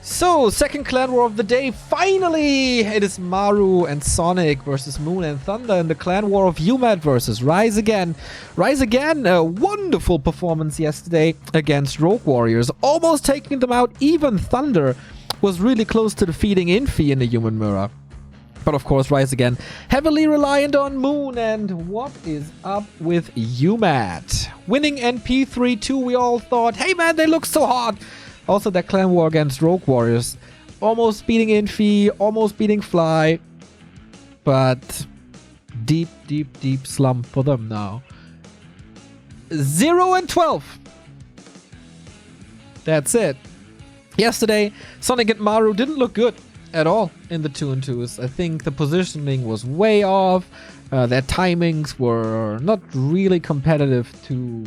So, second clan war of the day. Finally, it is Maru and Sonik versus Moon and Thunder in the clan war of uMaD versus Rise Again. Rise Again, a wonderful performance yesterday against Rogue Warriors, almost taking them out. Even Thunder was really close to defeating Infi in the human mirror. But of course, Rise Again heavily reliant on Moon. And what is up with uMaD? Winning NP 3-2, we all thought, hey man, they look so hot. Also, that clan war against Rogue Warriors. Almost beating Infi, almost beating Fly. But deep slump for them now. 0-12. That's it. Yesterday, Sonik and Maru didn't look good at all in the 2-2s. I think the positioning was way off. Their timings were not really competitive to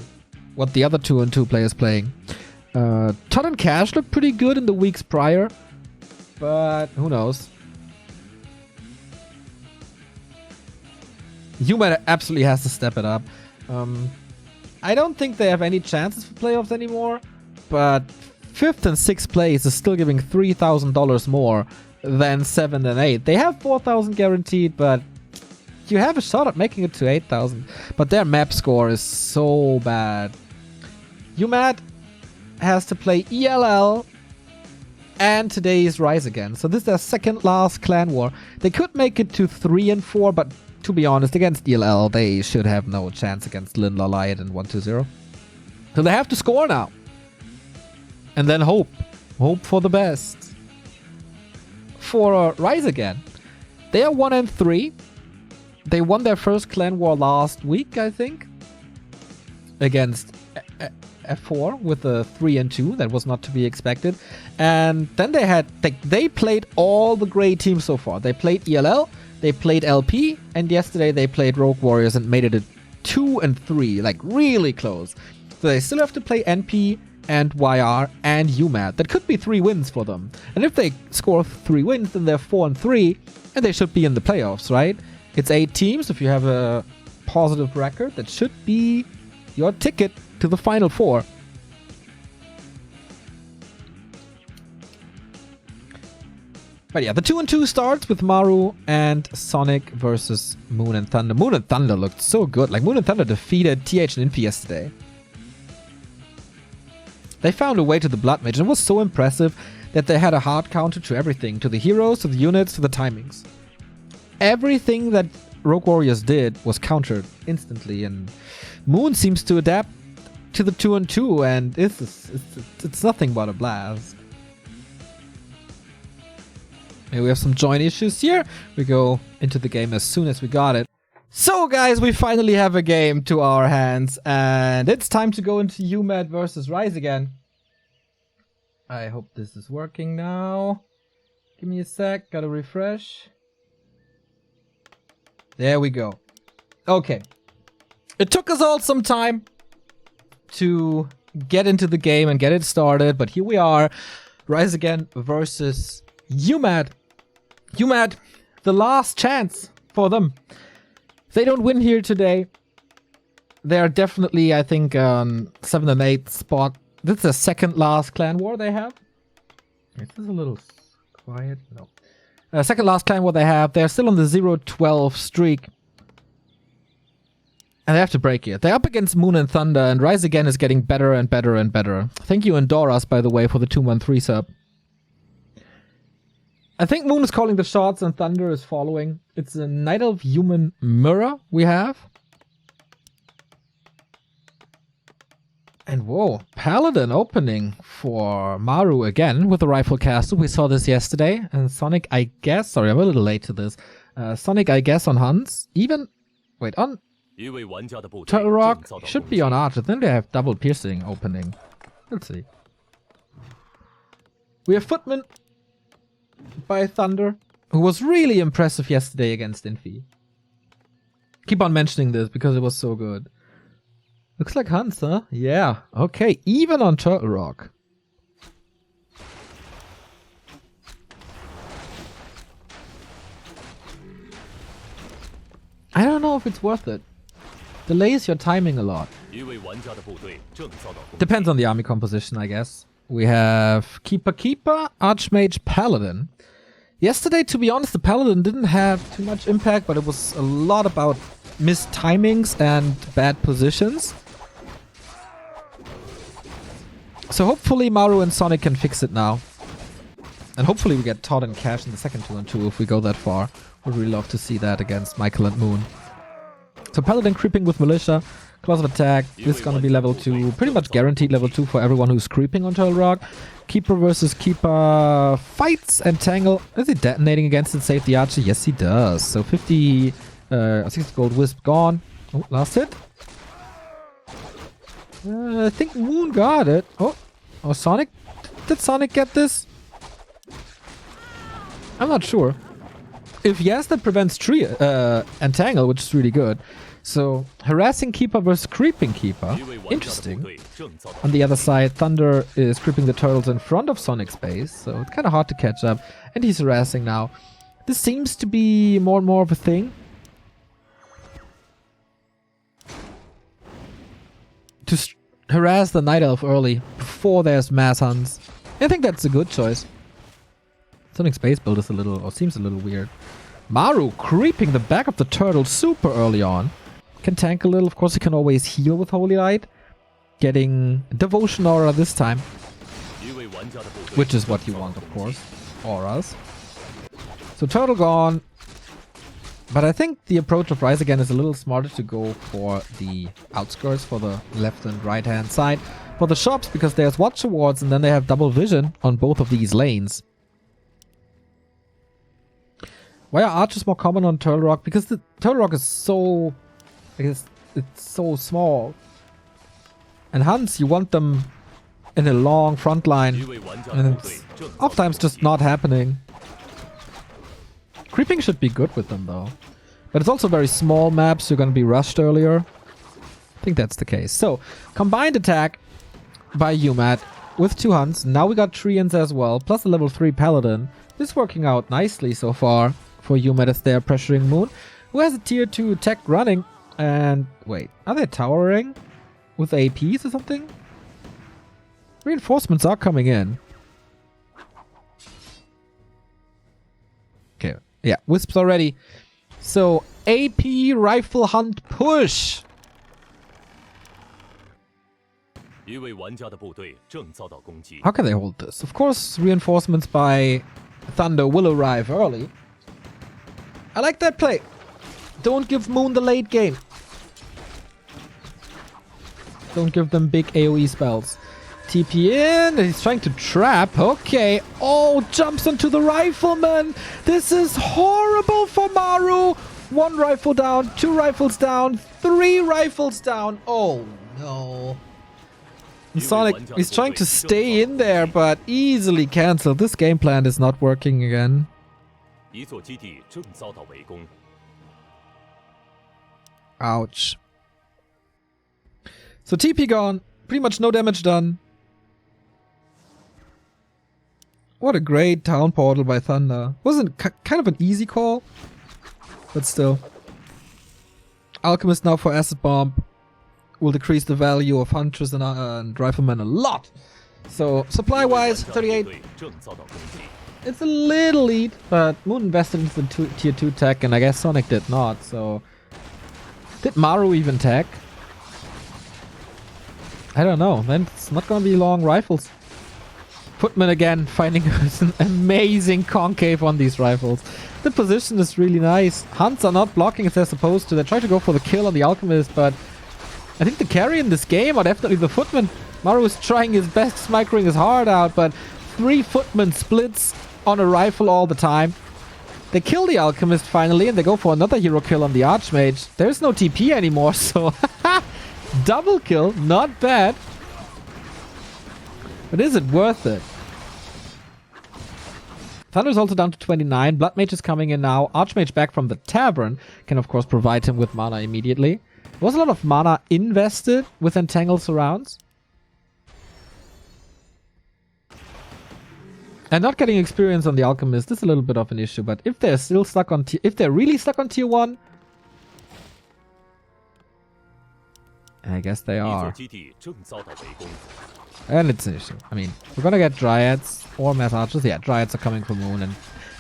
what the other 2-2 players playing. Todd and Cash looked pretty good in the weeks prior, but who knows. uMaD absolutely has to step it up. I don't think they have any chances for playoffs anymore, but 5th and 6th place is still giving $3,000 more than 7th and 8th. They have 4,000 guaranteed, but you have a shot at making it to 8,000. But their map score is so bad. uMaD has to play ELL and today's Rise Again. So this is their second last clan war. They could make it to 3 and 4, but to be honest, against ELL, they should have no chance against Lindlar, Lion, and 1-2-0. So they have to score now. And then hope. Hope for the best. For Rise Again, they are 1 and 3. They won their first clan war last week, I think, against F4 with a 3 and 2. That was not to be expected. And then they played all the great teams so far. They played ELL, they played LP, and yesterday they played Rogue Warriors and made it a 2 and 3, like really close. So they still have to play NP and YR and uMaD. That could be 3 wins for them. And if they score 3 wins, then they're 4 and 3, and they should be in the playoffs, right? It's 8 teams. If you have a positive record, that should be your ticket to the Final Four. But yeah, the 2-2 starts with Maru and Sonik versus Moon and Thunder. Moon and Thunder looked so good. Like, Moon and Thunder defeated TH and Infi yesterday. They found a way to the Blood Mage, and it was so impressive that they had a hard counter to everything. To the heroes, to the units, to the timings. Everything that Rogue Warriors did was countered instantly, and Moon seems to adapt to the 2-2, and it's nothing but a blast. Okay, we have some join issues here. We go into the game as soon as we got it. So guys, we finally have a game to our hands, and it's time to go into uMaD versus Rise Again. I hope this is working now. Give me a sec, gotta refresh. There we go. Okay. It took us all some time to get into the game and get it started, but here we are. Rise Again versus uMaD. uMaD, the last chance for them. If they don't win here today, they are definitely, I think, 7th and 8th spot. This is the second last clan war they have. Is this a little quiet? No. Second last clan war they have. They're still on the 0-12 streak. And they have to break it. They're up against Moon and Thunder, and Rise Again is getting better and better and better. Thank you, Endoras, by the way, for the 2-1-3 sub. I think Moon is calling the shots and Thunder is following. It's a Night Elf Human Mirror we have. And whoa, Paladin opening for Maru again with the Rifle Castle. We saw this yesterday. And Sonik, I guess, sorry, I'm a little late to this. Sonik, I guess, on Huns. Even, wait, on Turtle Rock should be on Archer. Then they have double piercing opening. Let's see. We have Footman by Thunder, who was really impressive yesterday against Infi. Keep on mentioning this because it was so good. Looks like Hans, huh? Yeah. Okay, even on Turtle Rock. I don't know if it's worth it. Delays your timing a lot. Depends on the army composition, I guess. We have Keeper, Archmage, Paladin. Yesterday, to be honest, the Paladin didn't have too much impact, but it was a lot about missed timings and bad positions. So hopefully Maru and Sonik can fix it now. And hopefully we get Todd and Cash in the second 2-on-2 if we go that far. Would really love to see that against Michael and Moon. So Paladin creeping with Militia. Claws of attack. This is going to be level 2. Pretty much guaranteed level 2 for everyone who's creeping on Turtle Rock. Keeper versus Keeper fights and Tangle. Is he detonating against it? Save the Archer? Yes, he does. So 60 gold wisp gone. Oh, last hit. I think Moon got it. Oh, Sonik? Did Sonik get this? I'm not sure. If yes, that prevents tree Entangle, which is really good. So, harassing Keeper versus creeping Keeper. Interesting. On the other side, Thunder is creeping the turtles in front of Sonic's base, so it's kind of hard to catch up. And he's harassing now. This seems to be more and more of a thing. To harass the Night Elf early, before there's mass hunts. I think that's a good choice. Sonic's base build is a little, or seems a little weird. Maru creeping the back of the turtle super early on. Can tank a little. Of course, he can always heal with Holy Light. Getting Devotion Aura this time. Which is what you want, of course. Auras. So turtle gone. But I think the approach of Rise Again is a little smarter to go for the outskirts, for the left and right hand side. For the shops, because there's Watch Awards and then they have double vision on both of these lanes. Why are archers more common on Turtle Rock? Because the Turtle Rock is so... I guess it's so small. And hunts, you want them in a long front line. And it's oftentimes just not happening. Creeping should be good with them though. But it's also very small maps, so you're going to be rushed earlier. I think that's the case. So, combined attack by uMaD with 2 hunts. Now we got Treants as well, plus a level 3 Paladin. This is working out nicely so far for uMaD as they're pressuring Moon, who has a tier 2 tech running. And wait, are they towering with APs or something? Reinforcements are coming in. Okay, yeah, Wisps already. So, AP Rifle Hunt push! How can they hold this? Of course, reinforcements by Thunder will arrive early. I like that play. Don't give Moon the late game. Don't give them big AoE spells. TP in. He's trying to trap. Okay. Oh, jumps onto the rifleman. This is horrible for Maru. 1 rifle down. 2 rifles down. 3 rifles down. Oh, no. And Sonik is trying to stay in there, but easily cancelled. This game plan is not working again. Ouch. So TP gone. Pretty much no damage done. What a great town portal by Thunder. Wasn't kind of an easy call, but still. Alchemist now for Acid Bomb. Will decrease the value of Huntress and Rifleman a lot. So, supply-wise, 38. It's a little lead, but Moon invested into the tier 2 tech, and I guess Sonik did not, so... Did Maru even tech? I don't know. Then it's not gonna be long rifles. Footman again, finding an amazing concave on these rifles. The position is really nice. Hunts are not blocking as they're supposed to. They try to go for the kill on the Alchemist, but... I think the carry in this game are definitely the Footman. Maru is trying his best, microing his heart out, but 3 Footman splits on a rifle all the time. They kill the Alchemist finally, and they go for another hero kill on the Archmage. There's no TP anymore, so... Double kill, not bad. But is it worth it? Thunder's also down to 29. Bloodmage is coming in now. Archmage back from the tavern can of course provide him with mana immediately. There was a lot of mana invested with Entangle Surrounds. And not getting experience on the Alchemist is a little bit of an issue, but if they're still stuck on if they're really stuck on tier 1, I guess they are. And it's an issue. I mean, we're gonna get Dryads or Mass Archers. Yeah, Dryads are coming from Moon, and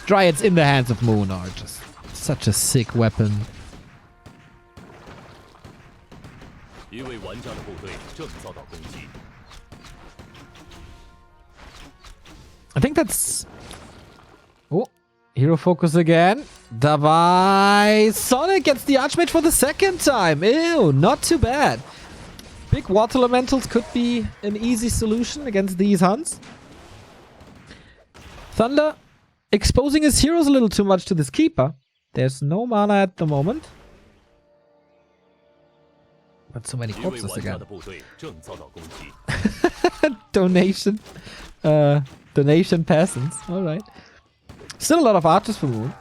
Dryads in the hands of Moon are just such a sick weapon. I think that's... Oh, hero focus again. Davai. Sonic gets the Archmage for the second time. Ew, not too bad. Big water elementals could be an easy solution against these Huns. Thunder exposing his heroes a little too much to this Keeper. There's no mana at the moment. But so many corpses again. Donation. Donation peasants. Alright. Still a lot of archers for Moon.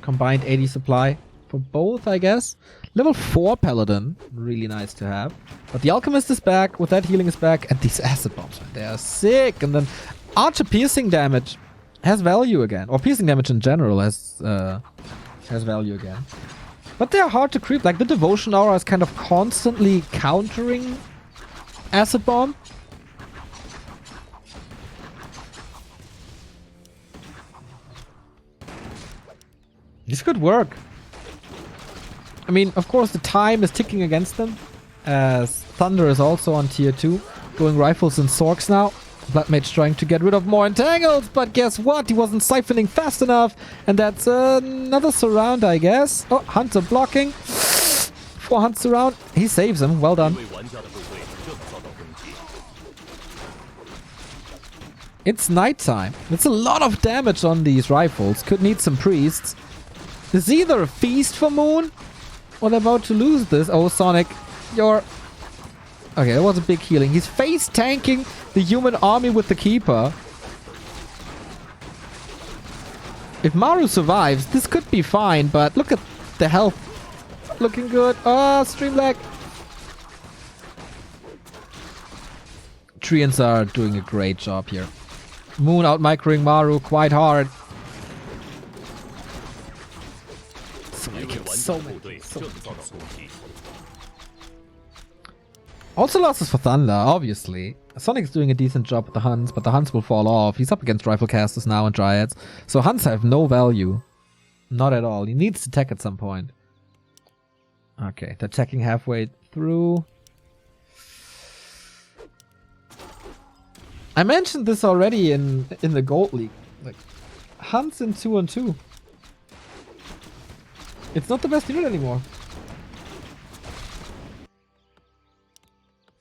Combined 80 supply for both, I guess. Level 4 Paladin. Really nice to have. But the Alchemist is back. With that, healing is back. And these acid bombs, they are sick. And then Archer piercing damage has value again. Or piercing damage in general has value again. But they're hard to creep. Like the Devotion Aura is kind of constantly countering Acid Bomb. This could work. I mean, of course, the time is ticking against them. As Thunder is also on tier 2. Going rifles and Sorks now. Bloodmage trying to get rid of more entangles, but guess what? He wasn't siphoning fast enough. And that's another surround, I guess. Oh, Hunter blocking. 4 Hunts around. He saves him. Well done. It's nighttime. It's a lot of damage on these rifles. Could need some priests. It's either a feast for Moon, or they're about to lose this. Oh, Sonic, you're... Okay, that was a big healing. He's face tanking the human army with the Keeper. If Maru survives, this could be fine, but look at the health. Looking good. Oh, stream lag. Treants are doing a great job here. Moon out microing Maru quite hard. So many kills. So many kills. Also losses for Thunder, obviously. Sonic's doing a decent job with the Huns, but the Huns will fall off. He's up against Rifle Casters now and Dryads. So Huns have no value. Not at all. He needs to tech at some point. Okay, they're teching halfway through. I mentioned this already in the Gold League. Like, Huns in 2-on-2. It's not the best unit anymore.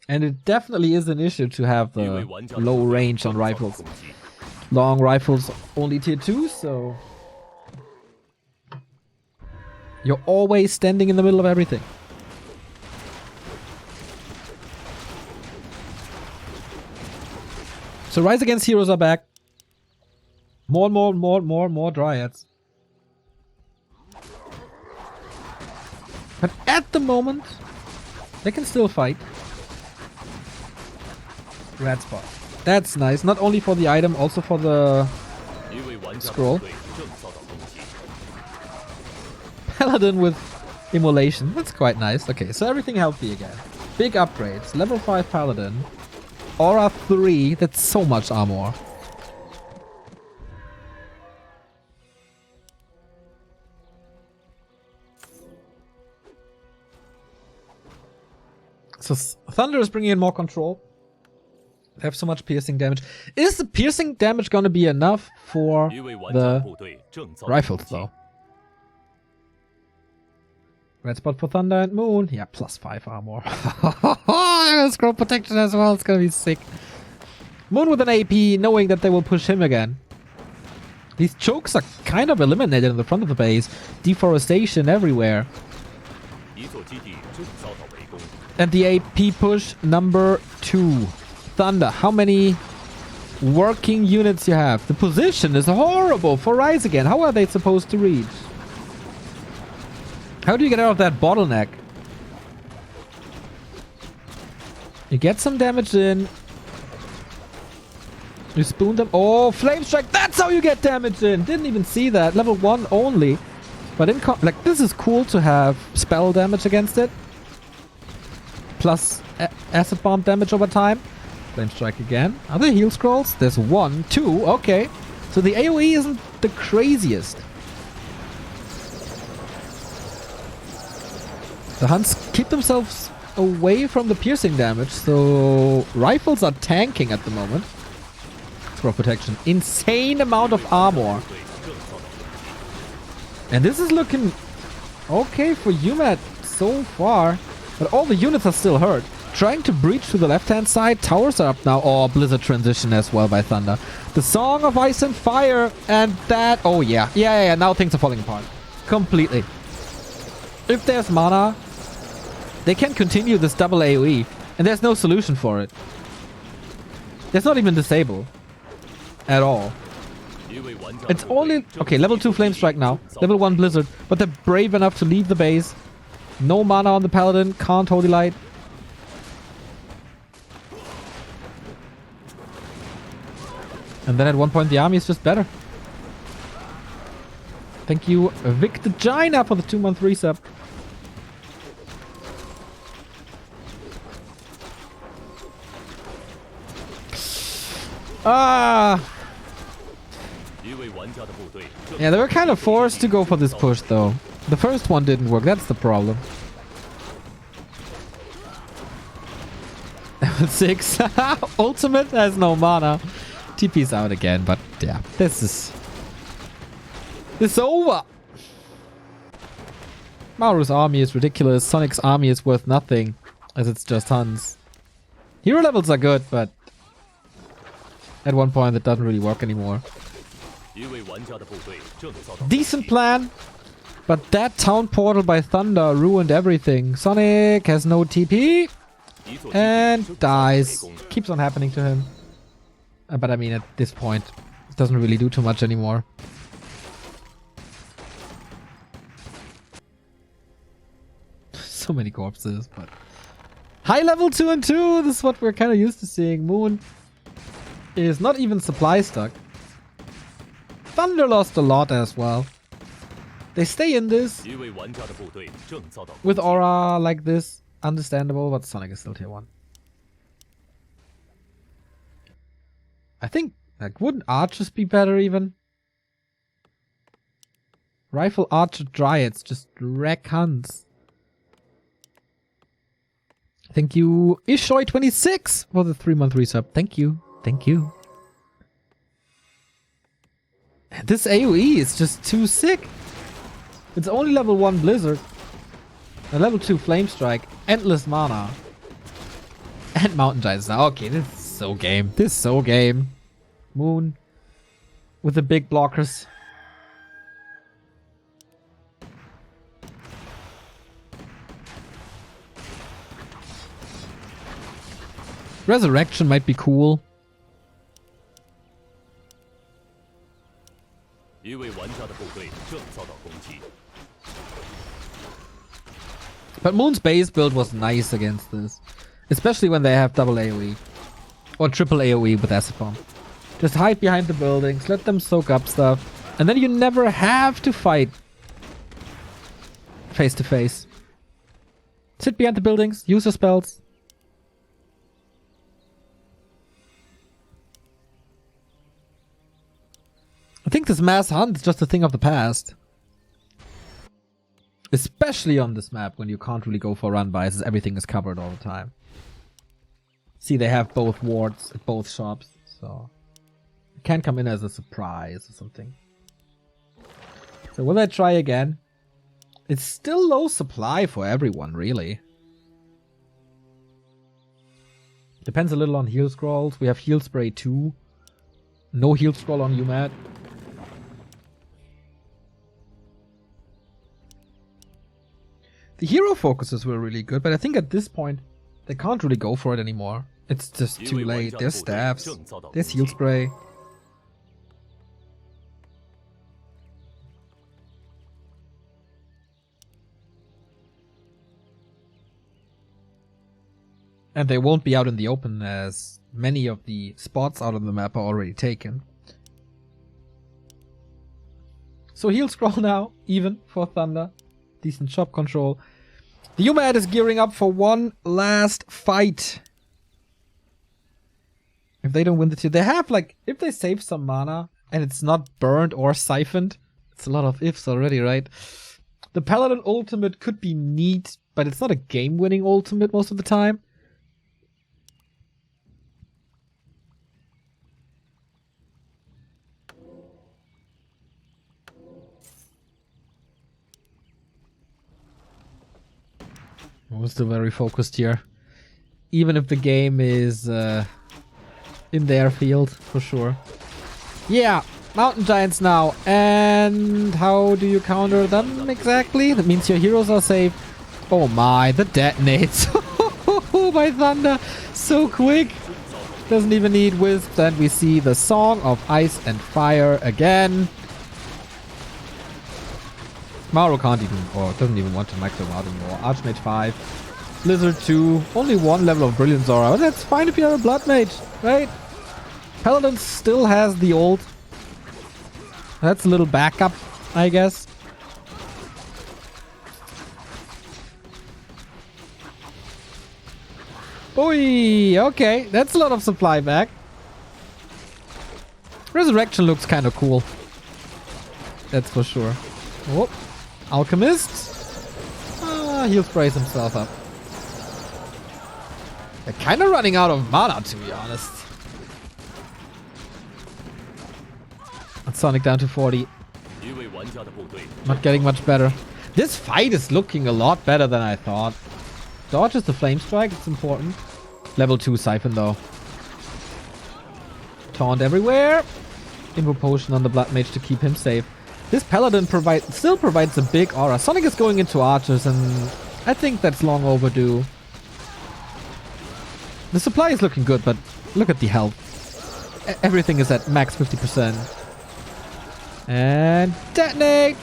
And it definitely is an issue to have the low range on rifles. Long rifles only tier 2, so... You're always standing in the middle of everything. So Rise Against Heroes are back. More Dryads. But at the moment, they can still fight. Red spot. That's nice. Not only for the item, also for the scroll. Paladin with immolation. That's quite nice. Okay, so everything healthy again. Big upgrades. Level 5 Paladin. Aura 3. That's so much armor. So Thunder is bringing in more control. They have so much piercing damage. Is the piercing damage gonna be enough for the rifles though? Red spot for Thunder and Moon. Yeah, +5 armor. Scroll protection as well. It's gonna be sick. Moon with an AP, knowing that they will push him again. These chokes are kind of eliminated in the front of the base. Deforestation everywhere. And the AP push number 2. Thunder, how many working units you have? The position is horrible for Rise Again. How are they supposed to reach? How do you get out of that bottleneck? You get some damage in. You spoon them. Oh, Flame Strike. That's how you get damage in. Didn't even see that. Level 1 only. But in like, this is cool to have spell damage against it. Plus acid bomb damage over time. Flame Strike again. Are there heal scrolls? There's 1, 2. Okay. So the AoE isn't the craziest. The Huns keep themselves away from the piercing damage, so rifles are tanking at the moment. Scroll protection. Insane amount of armor. And this is looking okay for uMaD so far, but all the units are still hurt. Trying to breach to the left-hand side. Towers are up now. Oh, Blizzard transition as well by Thunder. The Song of Ice and Fire, and that... Oh, yeah. Yeah. Now things are falling apart. Completely. If there's mana, they can continue this double AoE, and there's no solution for it. There's not even disable. At all. It's only... Okay, level 2 Flame Strike now. Level 1 Blizzard, but they're brave enough to leave the base. No mana on the Paladin. Can't Holy Light. And then at one point the army is just better. Thank you, Victor Gina, for the 2-month resub. Yeah, they were kind of forced to go for this push though. The first one didn't work, that's the problem. Level 6. Ultimate has no mana. TP's out again, but yeah, this is over. Maru's army is ridiculous. Sonic's army is worth nothing, as it's just Huns. Hero levels are good, but at one point it doesn't really work anymore. Decent plan, but that town portal by Thunder ruined everything. Sonic has no TP and dies. Keeps on happening to him. But I mean, at this point, it doesn't really do too much anymore. So many corpses, but... High level 2 and 2! This is what we're kind of used to seeing. Moon is not even supply stuck. Thunder lost a lot as well. They stay in this. With aura like this, understandable, but Sonic is still tier 1. I think, like, wouldn't archers be better even? Rifle archer dryads just wreck Huns. Thank you, Ishoy26 for the 3-month resub. Thank you. Thank you. This AoE is just too sick. It's only level 1 Blizzard. A level 2 Flame Strike. Endless mana. And Mountain Giants now. Okay, this is so game. This is so game. Moon. With the big blockers. Resurrection might be cool. But Moon's base build was nice against this. Especially when they have double AoE. Or triple AoE with Acid Bomb. Just hide behind the buildings, let them soak up stuff. And then you never have to fight face to face. Sit behind the buildings, use your spells. I think this mass hunt is just a thing of the past. Especially on this map when you can't really go for run-bys as everything is covered all the time. See, they have both wards at both shops, so it can come in as a surprise or something. So will I try again? It's still low supply for everyone, really. Depends a little on heal scrolls. We have heal spray 2. No heal scroll on uMaD. The hero focuses were really good, but I think at this point they can't really go for it anymore. It's just too late. There's staffs. There's heal spray. And they won't be out in the open as many of the spots out on the map are already taken. So heal scroll now, even for Thunder. Decent shop control. The uMaD is gearing up for one last fight. If they don't win the tier, they have like, if they save some mana and it's not burned or siphoned, it's a lot of ifs already, right? The Paladin ultimate could be neat, but it's not a game-winning ultimate most of the time. We're still very focused here. Even if the game is in their field, for sure. Yeah, Mountain Giants now. And how do you counter them exactly? That means your heroes are safe. Oh my, the detonates. By Thunder. So quick. Doesn't even need Wisp. Then we see the Song of Ice and Fire again. Maru can't even, or doesn't even want to micro out anymore. Archmage 5. Blizzard 2. Only one level of Brilliance Aura. But that's fine if you're a Blood Mage, right? Paladin still has the ult. That's a little backup, I guess. Oi, okay. That's a lot of supply back. Resurrection looks kind of cool. That's for sure. Oh. Alchemist. He'll sprays himself up. They're kind of running out of mana, to be honest. And Sonic down to 40. Not getting much better. This fight is looking a lot better than I thought. Dodges the Flame Strike, it's important. Level 2 Siphon though. Taunt everywhere. Invo Potion on the Blood Mage to keep him safe. This Paladin still provides a big aura. Sonic is going into Archers and I think that's long overdue. The supply is looking good, but look at the health. Everything is at max 50%. And detonate!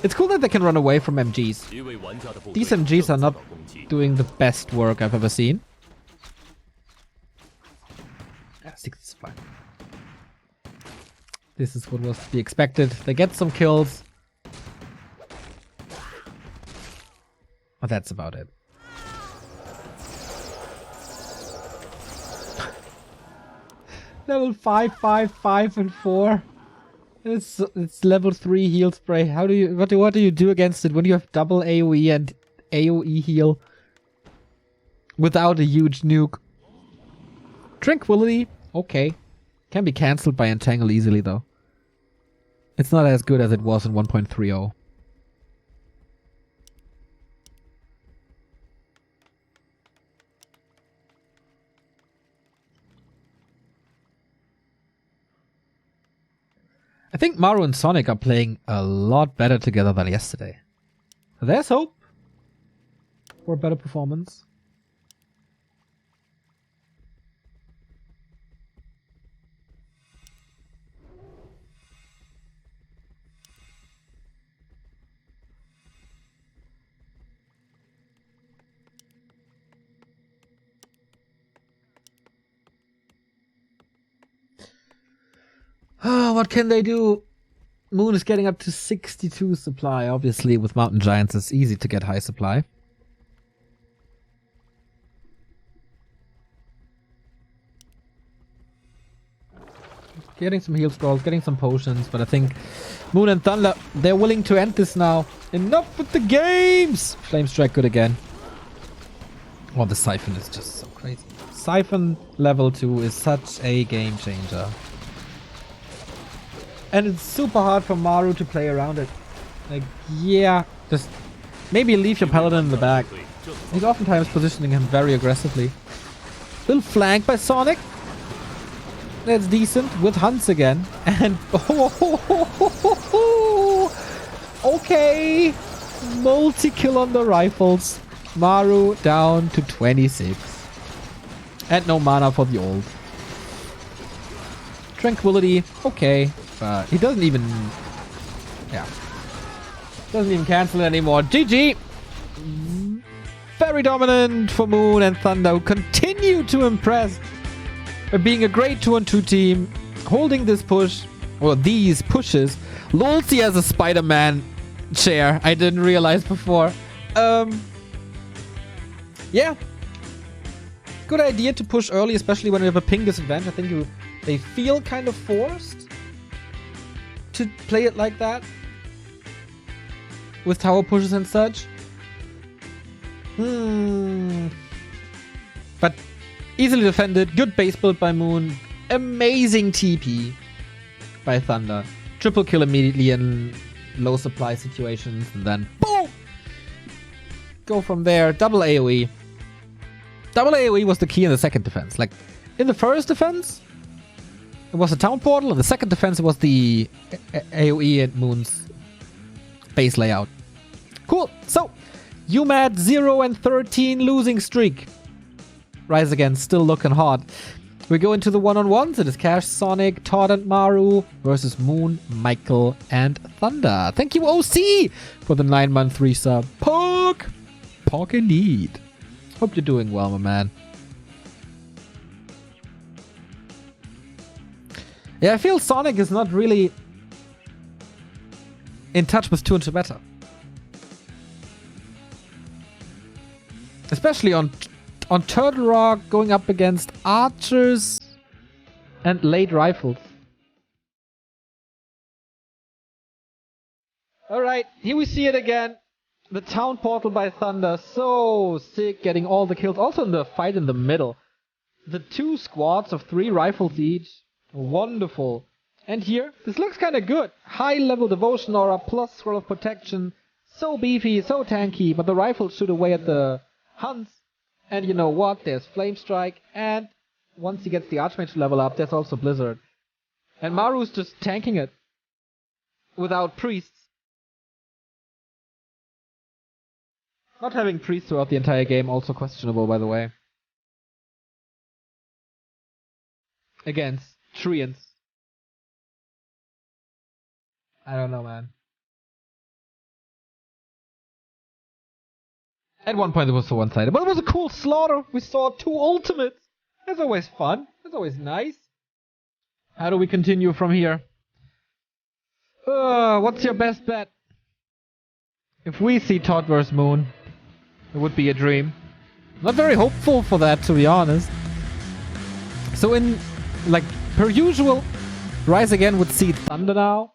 It's cool that they can run away from MGs. These MGs are not doing the best work I've ever seen. 65. This is what was to be expected. They get some kills. But that's about it. Level 5, 5, 5, and 4. It's level 3 heal spray. How do you what do you do against it when you have double AoE and AoE heal without a huge nuke? Tranquility, okay. Can be cancelled by Entangle easily though. It's not as good as it was in 1.30. I think Maru and Sonic are playing a lot better together than yesterday. There's hope for a better performance. Oh, what can they do? Moon is getting up to 62 supply. Obviously, with Mountain Giants, it's easy to get high supply. Getting some heal scrolls, getting some potions, but I think Moon and Thunder, they're willing to end this now. Enough with the games! Flame Strike good again. Oh, the Siphon is just so crazy. Siphon level 2 is such a game changer. And it's super hard for Maru to play around it. Like, yeah, just maybe leave your Paladin in the back. He's oftentimes positioning him very aggressively. Little flank by Sonic. That's decent with Hunts again. And okay, multi-kill on the rifles. Maru down to 26. And no mana for the ult. Tranquility, okay. He doesn't even... Yeah. Doesn't even cancel it anymore. GG! Very dominant for Moon and Thunder, who continue to impress by being a great 2-on-2 team, holding this push, or these pushes. Lolsey has a Spider-Man chair. I didn't realize before. Yeah. Good idea to push early, especially when you have a ping disadvantage. I think they feel kind of forced to play it like that. With tower pushes and such. But easily defended. Good base build by Moon. Amazing TP by Thunder. Triple kill immediately in low supply situations. And then boom! Go from there. Double AoE. Double AoE was the key in the second defense. Like, in the first defense, it was a town portal. In the second defense, it was the AoE and Moon's base layout. Cool. So, uMaD 0-13 losing streak. Rise Again still looking hot. We go into the one-on-ones. It is Cash, Sonik, Todd and Maru versus Moon, Michael, and Thunder. Thank you, OC, for the 9-month resub. Pork indeed. Hope you're doing well, my man. Yeah, I feel Sonik is not really in touch with 2 and 2 meta. Especially on Turtle Rock, going up against archers and late rifles. Alright, here we see it again. The town portal by Thunder, so sick, getting all the kills. Also in the fight in the middle. The 2 squads of 3 rifles each. Wonderful. And here, this looks kinda good. High level devotion aura plus scroll of protection. So beefy, so tanky, but the rifles shoot away at the Huns. And you know what? There's Flame Strike, and once he gets the Archmage level up, there's also Blizzard. And Maru's just tanking it. Without priests. Not having priests throughout the entire game, also questionable, by the way. Against Treants. I don't know, man. At one point it was so one-sided, but it was a cool slaughter. We saw 2 ultimates. That's always fun. That's always nice. How do we continue from here? What's your best bet? If we see Todd vs. Moon, it would be a dream. Not very hopeful for that, to be honest. So in, like, per usual, Rise Again would see Thunder now.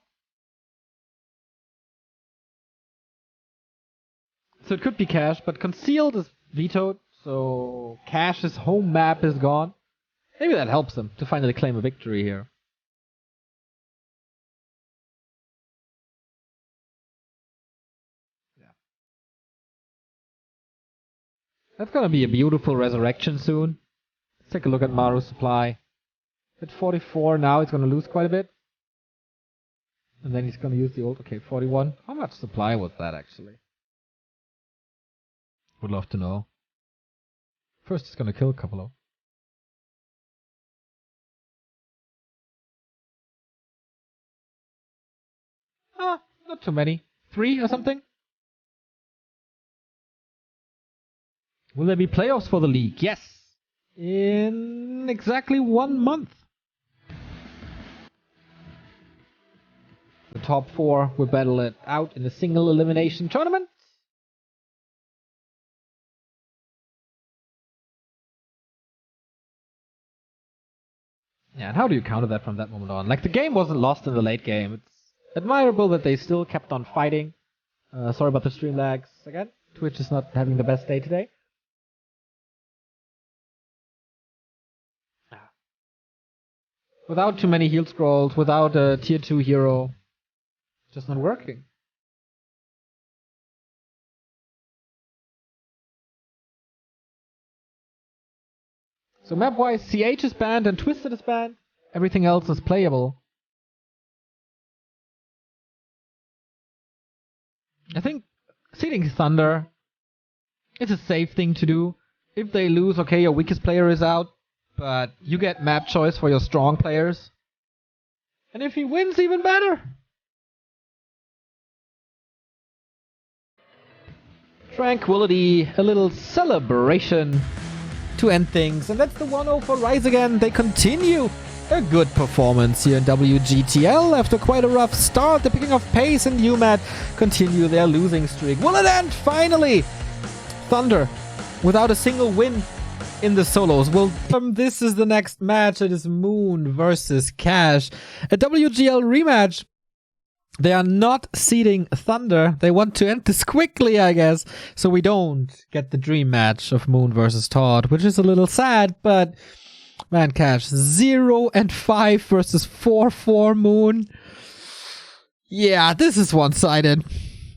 So it could be Cash, but Concealed is vetoed, so Cash's home map is gone. Maybe that helps him to finally claim a victory here. Yeah. That's gonna be a beautiful resurrection soon. Let's take a look at Maru's supply. At 44 now, he's gonna lose quite a bit. And then he's gonna use the ult. Okay, 41. How much supply was that actually? Would love to know. First, he's gonna kill a couple of. Not too many. 3 or something? Will there be playoffs for the league? Yes! In exactly 1 month. The top 4 will battle it out in a single elimination tournament. Yeah, and how do you counter that from that moment on? Like, the game wasn't lost in the late game. It's admirable that they still kept on fighting. Sorry about the stream lags again. Twitch is not having the best day today. Without too many heal scrolls, without a tier 2 hero. Just not working. So map-wise, CH is banned and Twisted is banned. Everything else is playable. I think seeding Thunder is a safe thing to do. If they lose, okay, your weakest player is out, but you get map choice for your strong players. And if he wins, even better. Tranquility, a little celebration to end things, and that's the 1-0 for Rise Again. They continue a good performance here in WGTL after quite a rough start. They're picking up pace, and uMaD continue their losing streak. Will it end finally? Thunder without a single win in the solos. Well, this is the next match. It is Moon versus Cash. A WGL rematch. They are not seeding Thunder. They want to end this quickly, I guess, so we don't get the dream match of Moon versus Todd, which is a little sad, but man, Cash, 0-5 versus 4-4 Moon. Yeah, this is one-sided.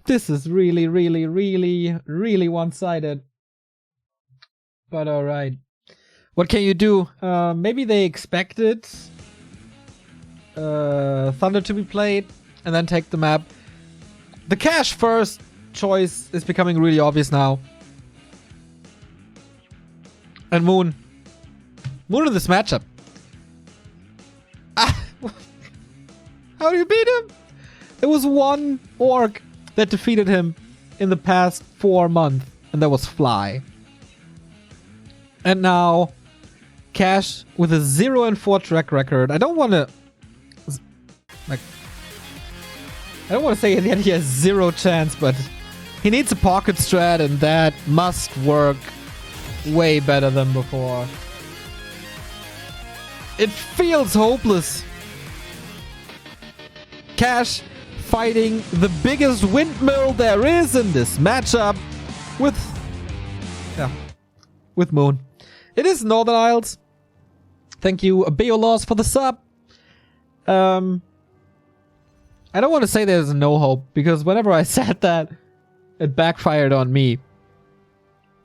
This is really, really, really, really one-sided. But alright. What can you do? Maybe they expected Thunder to be played and then take the map. The Cash first choice is becoming really obvious now. And Moon. Moon in this matchup. Ah, how do you beat him? There was one orc that defeated him in the past 4 months, and that was Fly. And now, Cash with a 0-4 track record. I don't want to... like, I don't want to say that he has 0 chance, but he needs a pocket strat, and that must work way better than before. It feels hopeless. Cash fighting the biggest windmill there is in this matchup with Moon. It is Northern Isles. Thank you, Beolos, for the sub. I don't want to say there's no hope, because whenever I said that, it backfired on me.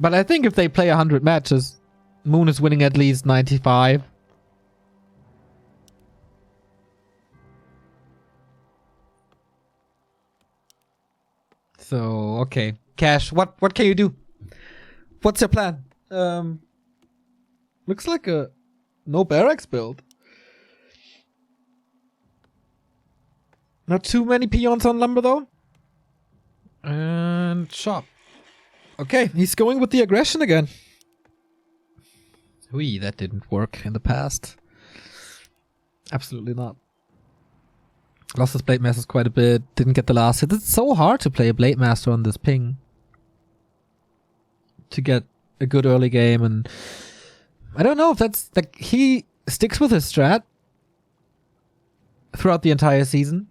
But I think if they play 100 matches, Moon is winning at least 95. So, okay. Cash, what can you do? What's your plan? Looks like a no barracks build. Not too many peons on lumber though. And shop. Okay, he's going with the aggression again. Whee, that didn't work in the past. Absolutely not. Lost his Blade Masters quite a bit. Didn't get the last hit. It's so hard to play a Blade Master on this ping. To get a good early game, and I don't know if that's like he sticks with his strat throughout the entire season.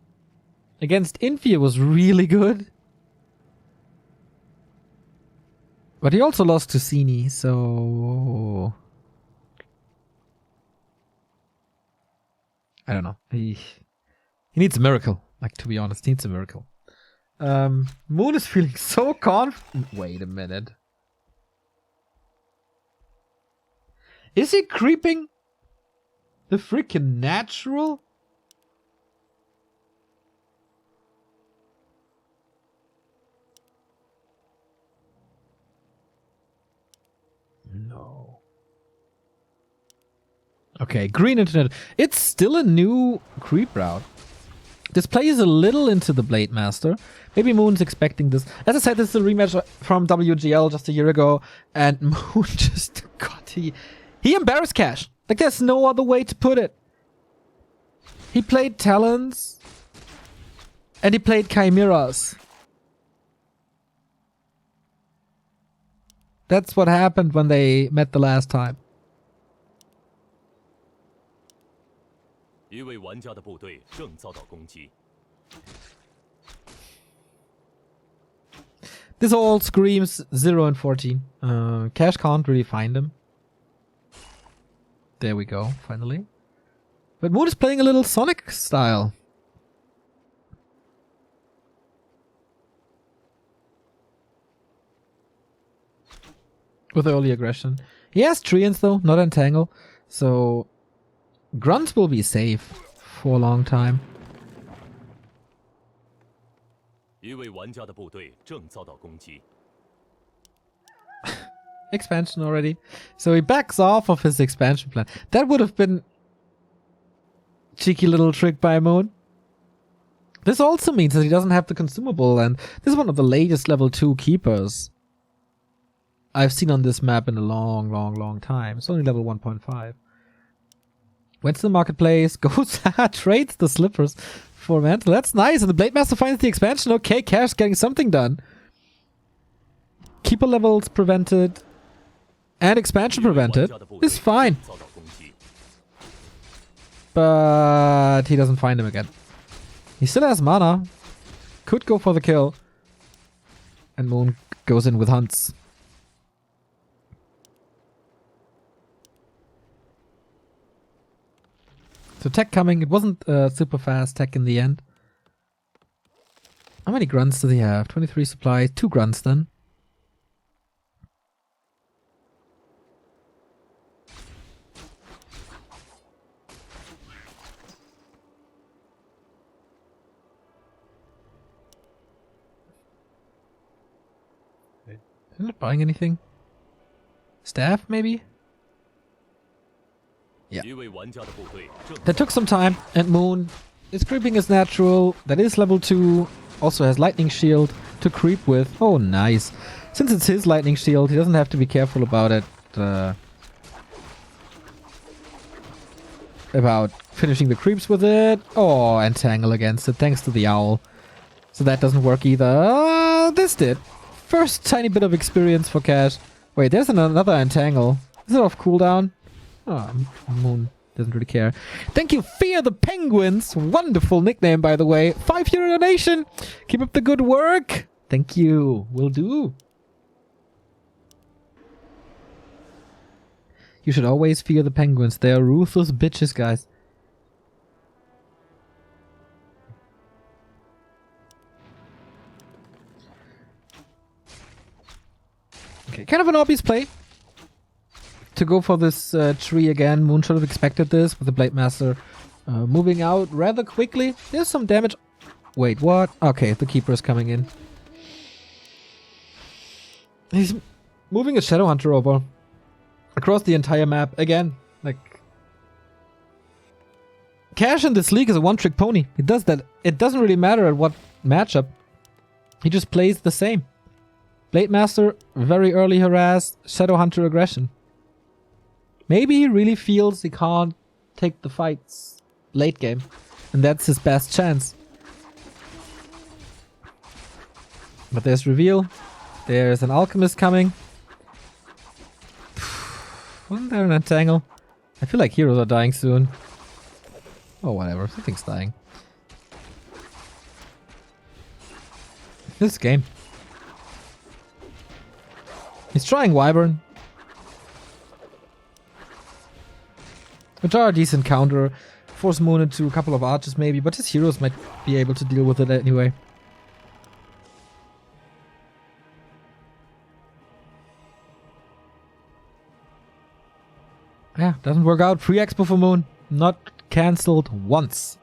Against Infia was really good. But he also lost to Cini, so I don't know. He needs a miracle. Like, to be honest, he needs a miracle. Moon is feeling so confident. Wait a minute. Is he creeping the freaking natural? No. Okay, green internet. It's still a new creep route. This play is a little into the Blade Master. Maybe Moon's expecting this. As I said, this is a rematch from WGL just a year ago, and Moon just he embarrassed Cash. Like, there's no other way to put it. He played Talons, and he played Chimeras. That's what happened when they met the last time. This all screams 0-14. Cash can't really find him. There we go, finally. But Moon is playing a little Sonic style. With early aggression. He has Treants though, not Entangle. So Grunt will be safe for a long time. Expansion already. So he backs off of his expansion plan. That would have been cheeky little trick by Moon. This also means that he doesn't have the consumable, and this is one of the latest level 2 keepers I've seen on this map in a long time. It's only level 1.5. Went to the marketplace, goes, trades the slippers for mantle. That's nice, and the Blade Master finds the expansion. Okay, Cash getting something done. Keeper levels prevented. and expansion prevented is fine. But he doesn't find him again. He still has mana. Could go for the kill. And Moon goes in with hunts. So tech coming. It wasn't super fast tech in the end. How many grunts does he have? 23 supplies. 2 grunts then. I'm not buying anything. Staff, maybe? Yeah. That took some time, and Moon is creeping as natural. That is level 2. Also has lightning shield to creep with. Oh, nice. Since it's his lightning shield, he doesn't have to be careful about it. About finishing the creeps with it. Oh, entangle against it, thanks to the owl. So that doesn't work either. This did. First tiny bit of experience for Cash. Wait, there's another entangle. Is it off cooldown? Oh, Moon doesn't really care. Thank you, Fear the Penguins. Wonderful nickname, by the way. €5 donation. Keep up the good work. Thank you. Will do. You should always fear the penguins. They are ruthless bitches, guys. Okay, kind of an obvious play to go for this tree again. Moon should have expected this with the Blade Master moving out rather quickly. There's some damage. Wait, what? Okay, the Keeper is coming in. He's moving a Shadow Hunter over across the entire map again. Like, Cash in this league is a one-trick pony. He does that. It doesn't really matter at what matchup. He just plays the same. Blade Master, very early harass, Shadow Hunter aggression. Maybe he really feels he can't take the fights late game, and that's his best chance. But there's reveal. There's an alchemist coming. Wasn't there an entangle? I feel like heroes are dying soon. Oh, whatever. Something's dying. This game. He's trying Wyvern, which are a decent counter. Force Moon into a couple of archers maybe, but his heroes might be able to deal with it anyway. Yeah, doesn't work out. Free expo for Moon. Not cancelled once.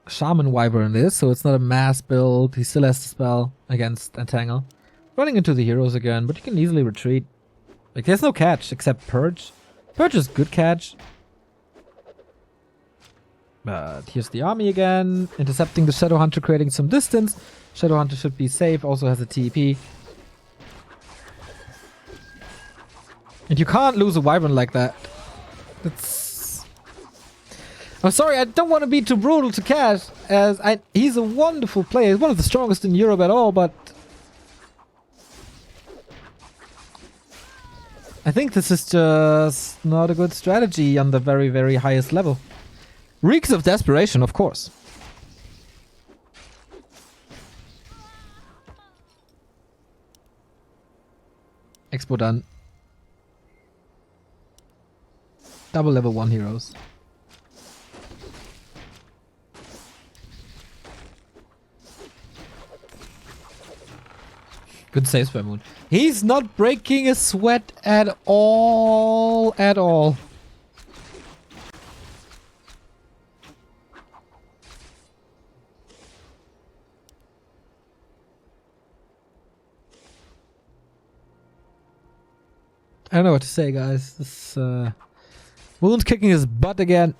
Shaman Wyvern is, so it's not a mass build. He still has the spell against Entangle. Running into the heroes again, but you can easily retreat. Like, there's no catch except Purge. Purge is good catch. But here's the army again. Intercepting the Shadow Hunter, creating some distance. Shadow Hunter should be safe, also has a TP. And you can't lose a Wyvern like that. That's... I'm sorry, I don't want to be too brutal to Cash, as he's a wonderful player. He's one of the strongest in Europe at all, but... I think this is just not a good strategy on the very, very highest level. Reeks of desperation, of course. Expo done. Double level 1 heroes. Good saves by Moon. He's not breaking a sweat at all. At all. I don't know what to say, guys. This Moon's kicking his butt again.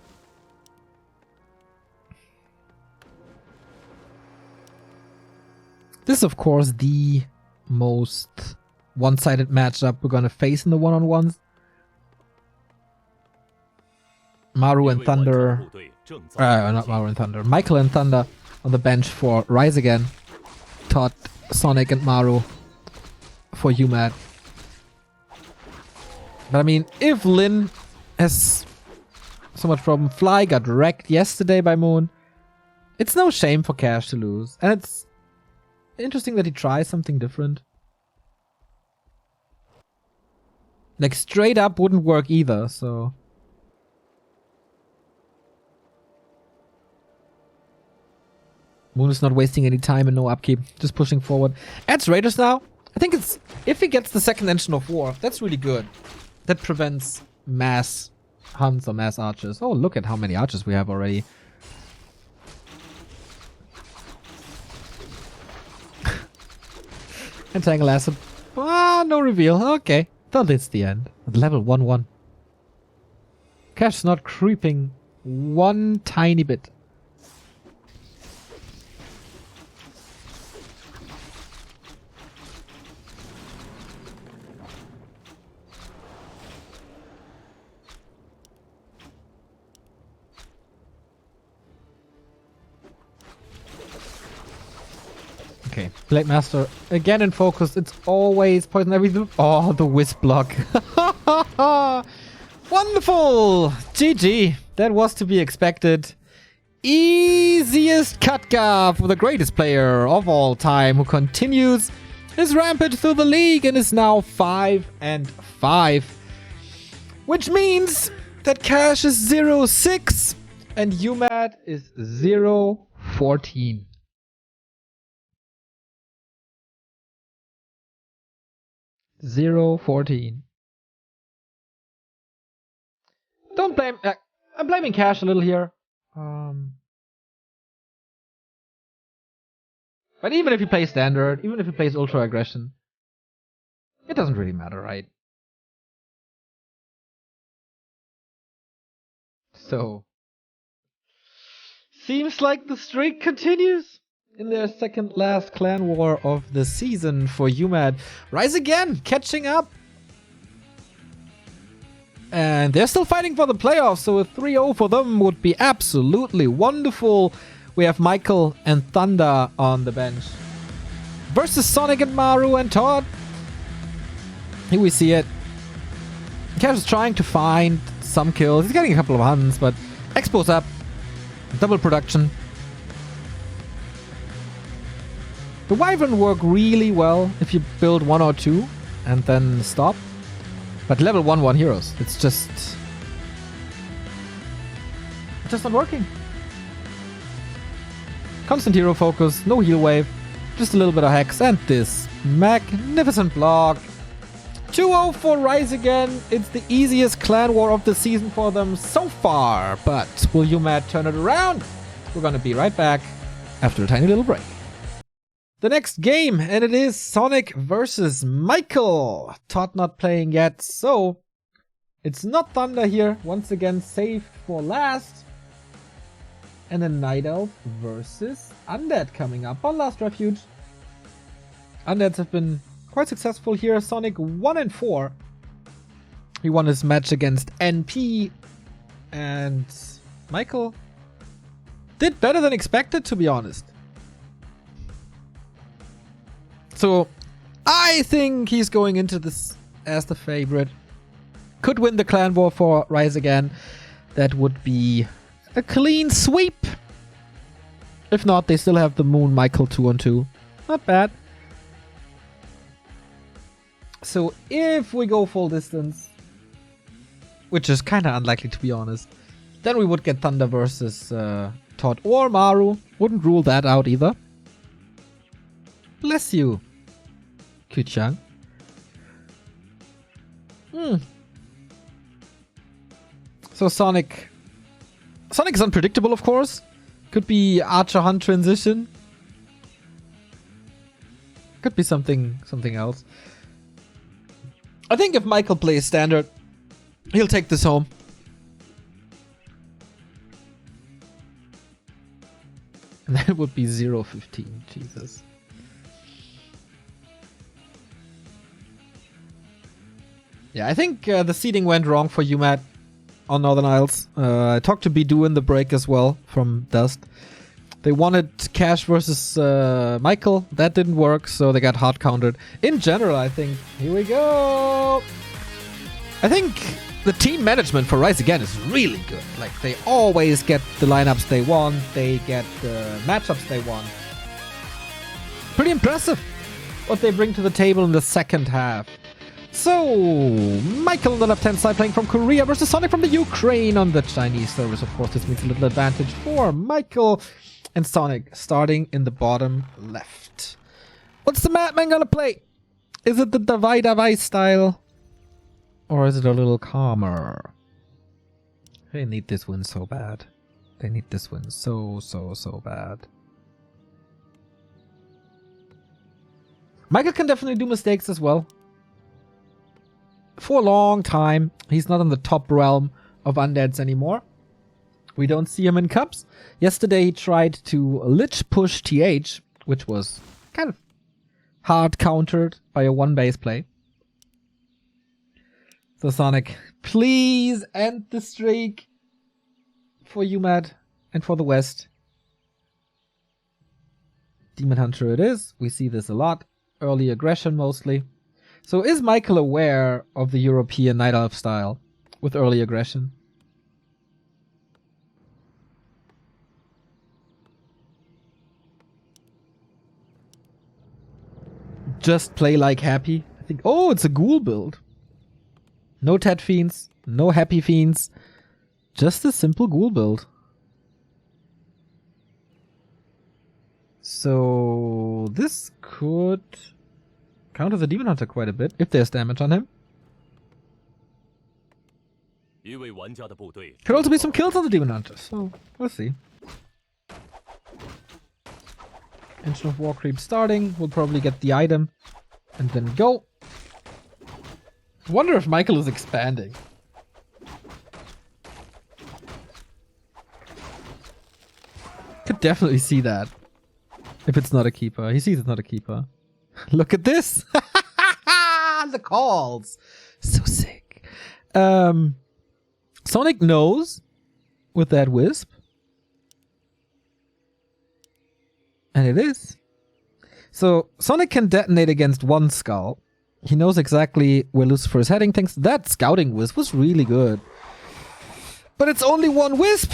This is, of course, the most one-sided matchup we're gonna face in the one-on-ones. Maru and Thunder, not Maru and Thunder, Michael and Thunder on the bench for Rise Again. Todd, Sonik and Maru for uMaD. But I mean, if Lin has so much problem, Fly got wrecked yesterday by Moon. It's no shame for Cash to lose. And it's interesting that he tries something different. Like, straight up wouldn't work either, so... Moon is not wasting any time and no upkeep, just pushing forward. Adds Raiders now. I think it's... If he gets the second Engine of War, that's really good. That prevents mass hunts or mass archers. Oh, look at how many archers we have already. Entangle Acid. Ah, no reveal. Okay. Thought it's the end. At level 1-1. Cash's not creeping one tiny bit. Okay, Blade Master again in focus. It's always poison everything. Oh, the Wisp block. Wonderful! GG. That was to be expected. Easiest Katka for the greatest player of all time, who continues his rampage through the league and is now 5-5. Which means that Cash is 0-6 and uMaD is 0-14. Don't blame... I'm blaming Cash a little here. But even if he plays Standard, even if he plays Ultra Aggression, it doesn't really matter, right? So... Seems like the streak continues in their second last clan war of the season for uMaD. Rise again, catching up. And they're still fighting for the playoffs, so a 3-0 for them would be absolutely wonderful. We have Michael and Thunder on the bench versus Sonik and Maru and Todd. Here we see it. Cash is trying to find some kills. He's getting a couple of hunts, but Expo's up. Double production. The Wyvern work really well if you build 1 or 2 and then stop. But level 1-1 heroes, it's just not working. Constant hero focus, no heal wave, just a little bit of hex, and this magnificent block. 2-0 for Rise again. It's the easiest clan war of the season for them so far. But will uMaD turn it around? We're gonna be right back after a tiny little break. The next game, and it is Sonik versus Michael. Todd not playing yet, so it's not Thunder here. Once again, saved for last. And then Night Elf versus Undead coming up on Last Refuge. Undeads have been quite successful here. Sonik 1-4. He won his match against NP. And Michael did better than expected, to be honest. So, I think he's going into this as the favorite. Could win the clan war for Rise again. That would be a clean sweep. If not, they still have the Moon Michael 2-on-2. Not bad. So, if we go full distance, which is kind of unlikely to be honest, then we would get Thunder versus Todd or Maru. Wouldn't rule that out either. Bless you, Kuchang. So Sonik is unpredictable, of course. Could be Archer Hunt transition. Could be something else. I think if Michael plays Standard, he'll take this home. And that would be 0-15. Jesus. Yeah, I think the seeding went wrong for uMaD on Northern Isles. I talked to Bidu in the break as well from Dust. They wanted Cash versus Michael. That didn't work, so they got hard countered. In general, I think... Here we go! I think the team management for Rise Again is really good. Like, they always get the lineups they want. They get the matchups they want. Pretty impressive what they bring to the table in the second half. So, Michael on the left-hand side playing from Korea versus Sonik from the Ukraine on the Chinese servers. Of course, this means a little advantage for Michael and Sonik starting in the bottom left. What's the Madman gonna play? Is it the Davai style? Or is it a little calmer? They need this win so bad. They need this win so bad. Michael can definitely do mistakes as well. For a long time, he's not in the top realm of undeads anymore. We don't see him in cups. Yesterday he tried to lich push TH, which was kind of hard countered by a one base play. So Sonik, please end the streak for uMaD and for the West. Demon Hunter it is. We see this a lot. Early aggression mostly. So is Michael aware of the European Night Elf style with early aggression? Just play like happy. I think. Oh, it's a ghoul build. No Tet Fiends, no Happy Fiends. Just a simple ghoul build. So this could counter the Demon Hunter quite a bit if there's damage on him. Could also be some kills on the Demon Hunter, so we'll see. Engine of War creep starting. We'll probably get the item and then go. Wonder if Michael is expanding. Could definitely see that. If it's not a keeper. He sees it's not a keeper. Look at this! The calls! So sick. Sonik knows with that Wisp. And it is. So Sonik can detonate against one skull. He knows exactly where Lucifer is heading. Thinks that scouting Wisp was really good. But it's only one Wisp.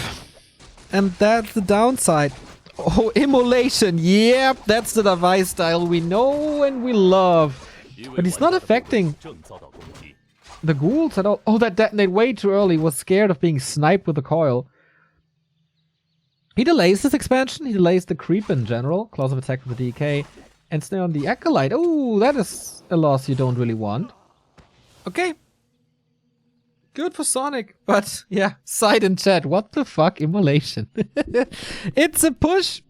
And that's the downside. Oh, Immolation. Yep, that's the device style we know and we love. But he's not affecting the ghouls at all. Oh, that detonated way too early. Was scared of being sniped with a coil. He delays this expansion. He delays the creep in general. Claws of attack with the DK. And stay on the Acolyte. Oh, that is a loss you don't really want. Okay. Good for Sonik. But, yeah, side in chat. What the fuck, Immolation? It's a push.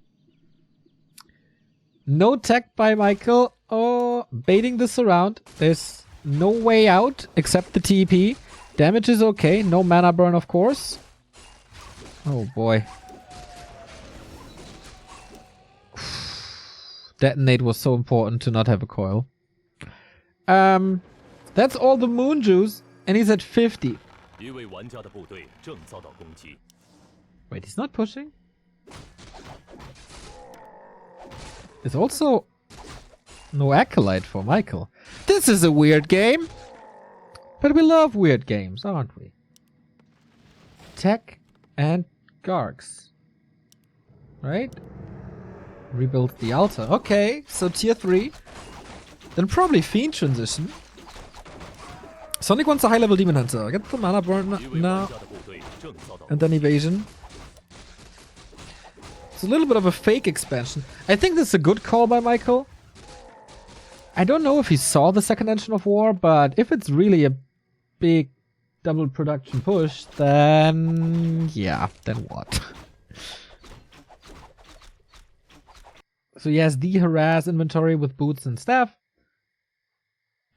No tech by Michael. Oh, baiting this around. There's no way out except the TP. Damage is okay. No mana burn, of course. Oh, boy. Detonate was so important to not have a coil. That's all the moon juice, and he's at 50. Wait, he's not pushing? There's also no Acolyte for Michael. This is a weird game. But we love weird games, aren't we? Tech and Gargs. Right? Rebuild the altar. Okay, so tier 3. Then probably Fiend transition. Sonik wants a high level Demon Hunter. Get the mana burn now. And then evasion. It's a little bit of a fake expansion. I think this is a good call by Michael. I don't know if he saw the second Engine of War, but if it's really a big double production push, then yeah, then what? So he has the harass inventory with boots and staff.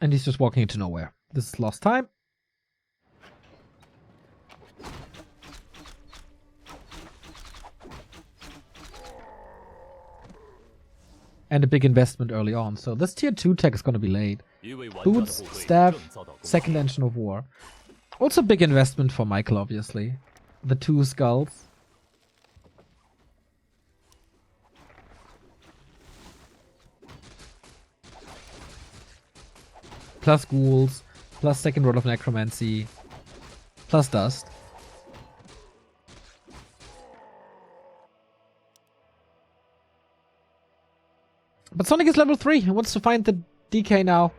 And he's just walking into nowhere. This is lost time. And a big investment early on. So this tier 2 tech is going to be late. Boots, staff, second Engine of War. Also big investment for Michael, obviously. The 2 skulls. Plus ghouls. plus second roll of necromancy, plus dust. But Sonik is level 3 and wants to find the DK now.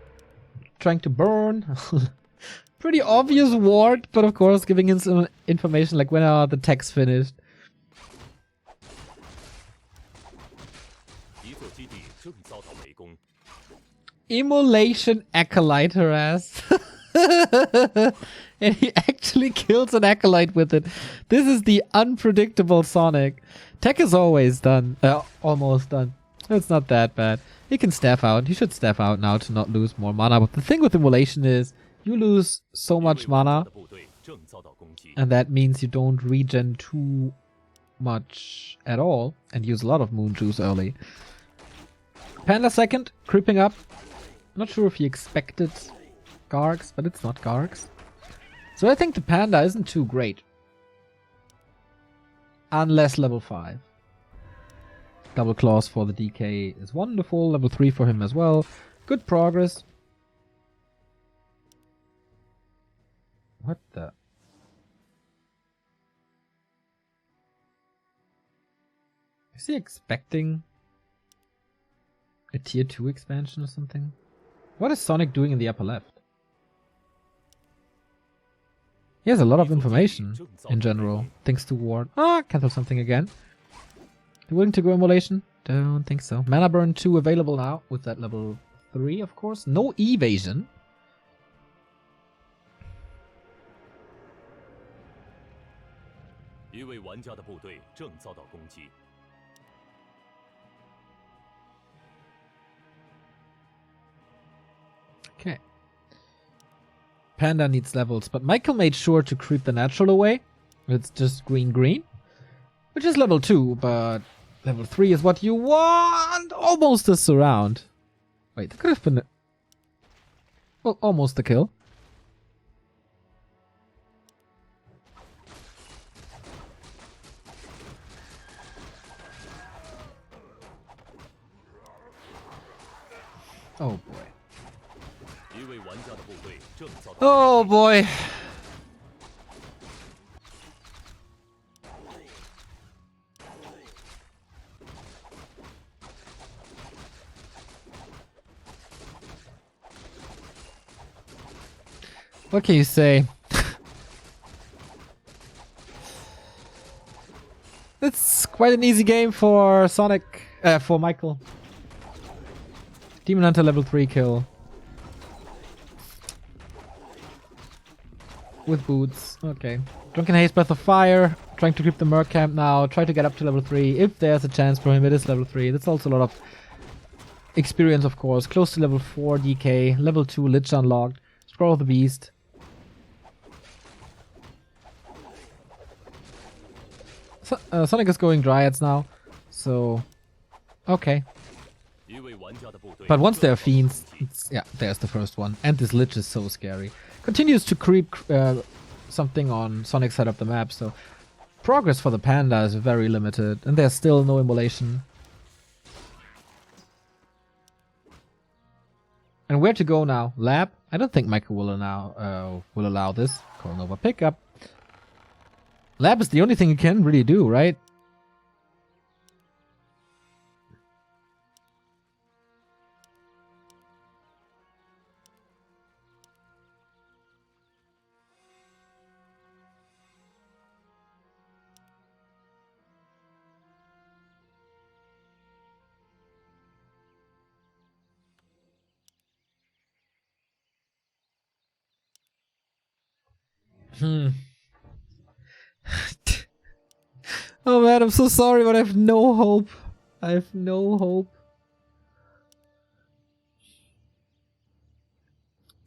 Trying to burn. Pretty obvious ward, but of course giving him some information like when are the techs finished. Immolation Acolyte harass. And he actually kills an Acolyte with it. This is the unpredictable Sonic. Tech is always done. Almost done. It's not that bad. He can staff out. He should staff out now to not lose more mana. But the thing with Immolation is you lose so much mana. And that means you don't regen too much at all. And use a lot of Moon Juice early. Panda second, creeping up. Not sure if he expected Gargs, but it's not Gargs. So I think the Panda isn't too great. Unless level 5. Double claws for the DK is wonderful. Level 3 for him as well. Good progress. What the? Is he expecting a tier 2 expansion or something? What is Sonic doing in the upper left? He has a lot of information in general. Thanks to Ward. Cancel something again. You willing to go Immolation? Don't think so. Mana Burn 2 available now with that level 3, of course. No evasion. Okay. Panda needs levels, but Michael made sure to creep the natural away. It's just green, which is level 2, but level 3 is what you want. Almost a surround. Wait, that could have been well, almost a kill. Oh boy. Oh boy. What can you say? It's quite an easy game for Sonic, for Michael. Demon Hunter level 3 kill. With boots. Okay. Drunken Haze, Breath of Fire. Trying to creep the Merc camp now. Try to get up to level 3. If there's a chance for him, it is level 3. That's also a lot of experience, of course. Close to level 4 DK. Level 2 Lich unlocked. Scroll of the Beast. Sonic is going Dryads now. So, okay. But once they're Fiends, yeah, there's the first one. And this Lich is so scary. Continues to creep something on Sonic's side of the map, so progress for the Panda is very limited, and there's still no Immolation. And where to go now? Lab? I don't think Michael will allow this. Coronova pickup. Lab is the only thing you can really do, right? Oh man, I'm so sorry, but I have no hope. I have no hope.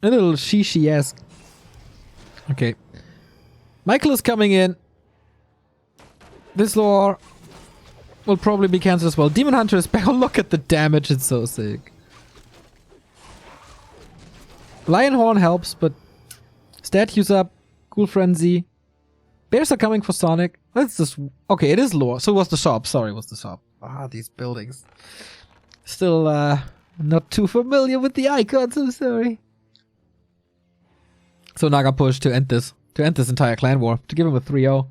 A little Shishi-esque. Okay. Michael is coming in. This lore will probably be cancelled as well. Demon Hunter is back. Oh, look at the damage. It's so sick. Lionhorn helps, but statues up. Cool Frenzy. Bears are coming for Sonic. Let's just... Okay, it is lore. So was the shop. Sorry, was the shop. These buildings. Still not too familiar with the icons. I'm sorry. So Naga push to end this entire clan war, to give him a 3-0.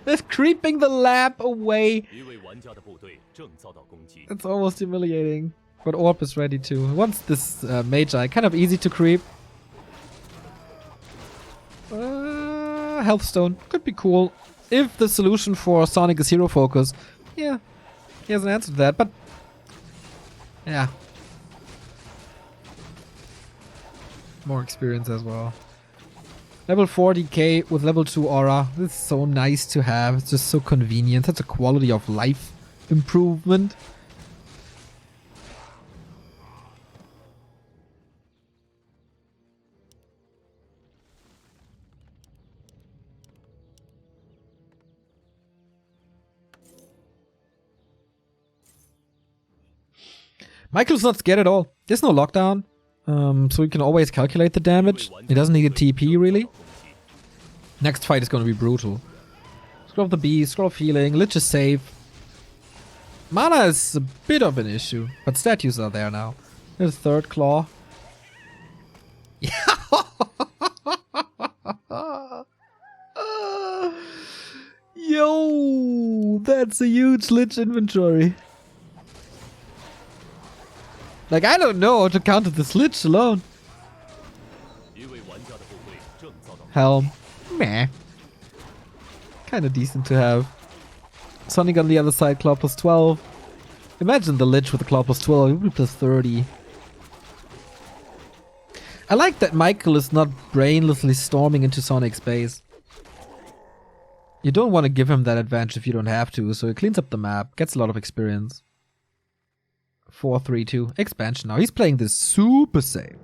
It's creeping the lab away. It's almost humiliating. But Orb is ready too. Once this Magi, kind of easy to creep. Health Stone could be cool. If the solution for Sonic is hero focus. Yeah, he has an answer to that, but yeah. More experience as well. Level 4 DK with level 2 aura. This is so nice to have. It's just so convenient. Such a quality of life improvement. Michael's not scared at all. There's no lockdown. So you can always calculate the damage. He doesn't need a TP really. Next fight is going to be brutal. Scroll of the Beast, Scroll of Healing, Lich is safe. Mana is a bit of an issue, but statues are there now. There's third claw. Yo, that's a huge Lich inventory. Like, I don't know how to counter this Lich alone. Helm. Meh. Kinda decent to have. Sonic on the other side, claw plus 12. Imagine the Lich with the claw plus 12, it would be plus 30. I like that Michael is not brainlessly storming into Sonic's base. You don't want to give him that advantage if you don't have to, so he cleans up the map, gets a lot of experience. 4-3-2 expansion now. He's playing this super safe.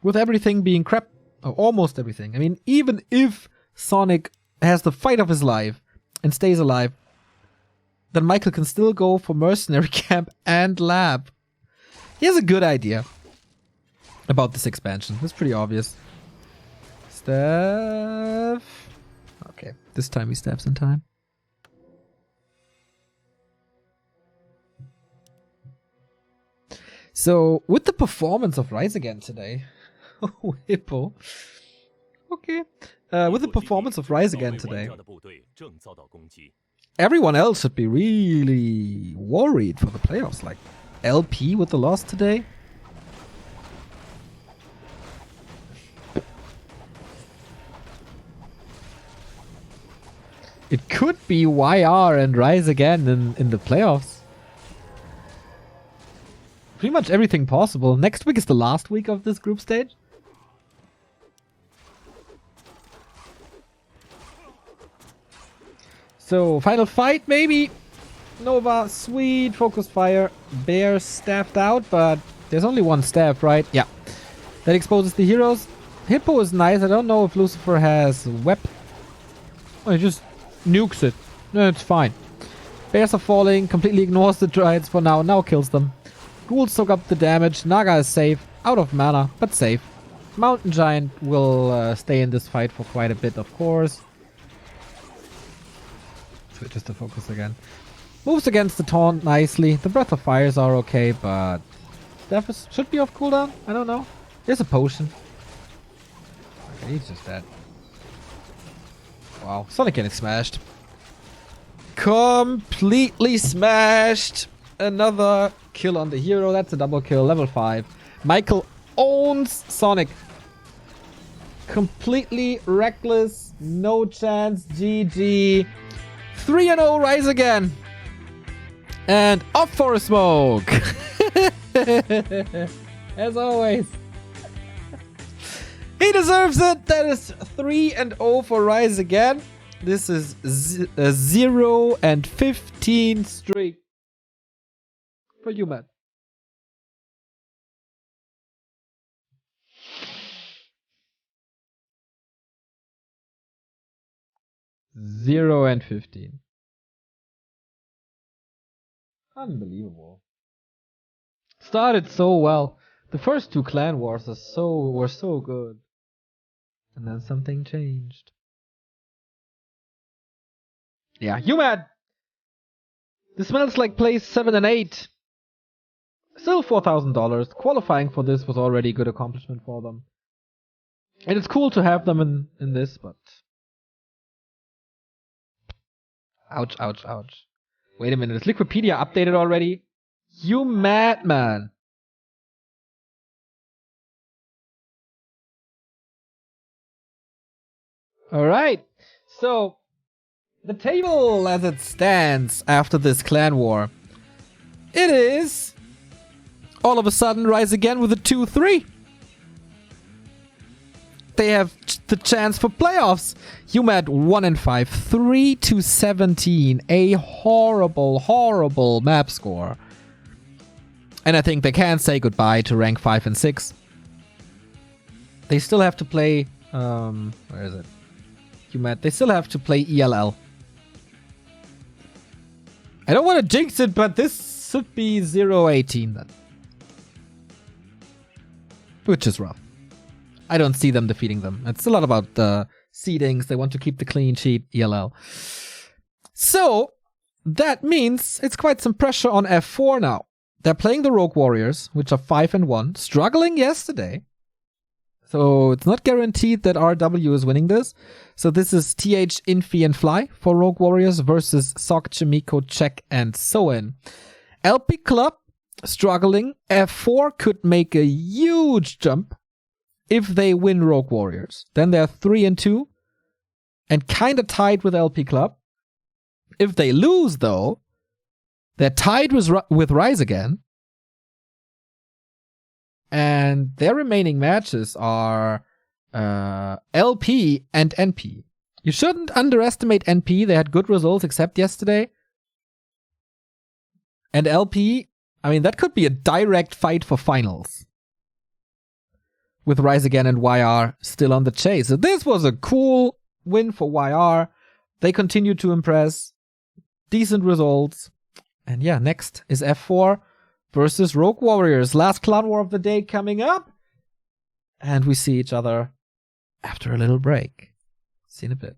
With everything being crap, or almost everything. I mean, even if Sonic has the fight of his life and stays alive, then Michael can still go for mercenary camp and lab. He has a good idea about this expansion. It's pretty obvious. Steph. Okay, this time he steps in time. So, with the performance of Rise Again today... Oh, Hippo. Okay. With the performance of Rise Again today... Everyone else should be really worried for the playoffs. Like, LP with the loss today? It could be YR and Rise Again in the playoffs. Pretty much everything possible. Next week is the last week of this group stage. So, final fight maybe. Nova, sweet, focus fire. Bear staffed out, but there's only one staff, right? Yeah. That exposes the heroes. Hippo is nice. I don't know if Lucifer has weapon. Oh, he just nukes it. No, it's fine. Bears are falling, completely ignores the Dryads for now kills them. Ghouls soak up the damage, Naga is safe, out of mana, but safe. Mountain Giant will stay in this fight for quite a bit, of course. Switches to focus again. Moves against the taunt nicely. The Breath of Fires are okay, but... Death should be off cooldown? I don't know. There's a potion. Okay, he's just dead. Wow, Sonic getting smashed. Completely smashed. Another kill on the hero. That's a double kill. Level 5. Michael owns Sonic. Completely reckless. No chance. GG. 3-0 Rise Again. And off for a smoke. As always. He deserves it. That is 3-0 for Rise Again. This is a 0-15 streak for uMaD. Zero and 15. Unbelievable. Started so well. The first two clan wars were so good. And then something changed. Yeah, uMaD! This smells like place 7 and 8. Still $4,000. Qualifying for this was already a good accomplishment for them. And it's cool to have them in this, but... Ouch, ouch, ouch. Wait a minute, is Liquipedia updated already? You madman! Alright, so... the table as it stands after this clan war. It is... all of a sudden Rise Again with a 2-3. They have the chance for playoffs. uMaD 1-5, 3-17. A horrible, horrible map score. And I think they can say goodbye to rank 5 and 6. They still have to play... where is it? uMaD. They still have to play ELL. I don't want to jinx it, but this should be 0-18 then. Which is rough. I don't see them defeating them. It's a lot about the seedings. They want to keep the clean sheet, ELL. So, that means it's quite some pressure on F4 now. They're playing the Rogue Warriors, which are 5 and 1, struggling yesterday. So, it's not guaranteed that RW is winning this. So, this is TH, Infi, and Fly for Rogue Warriors versus Sok, Chimiko, Check, and Soin. LP Club, struggling. F4 could make a huge jump if they win Rogue Warriors. Then they're 3 and 2 and kind of tied with LP Club. If they lose, though, they're tied with Rise Again. And their remaining matches are LP and NP. You shouldn't underestimate NP. They had good results except yesterday. And LP, I mean, that could be a direct fight for finals. With Rise Again and YR still on the chase. So this was a cool win for YR. They continue to impress. Decent results. And yeah, next is F4 versus Rogue Warriors. Last clan war of the day coming up. And we see each other after a little break. See you in a bit.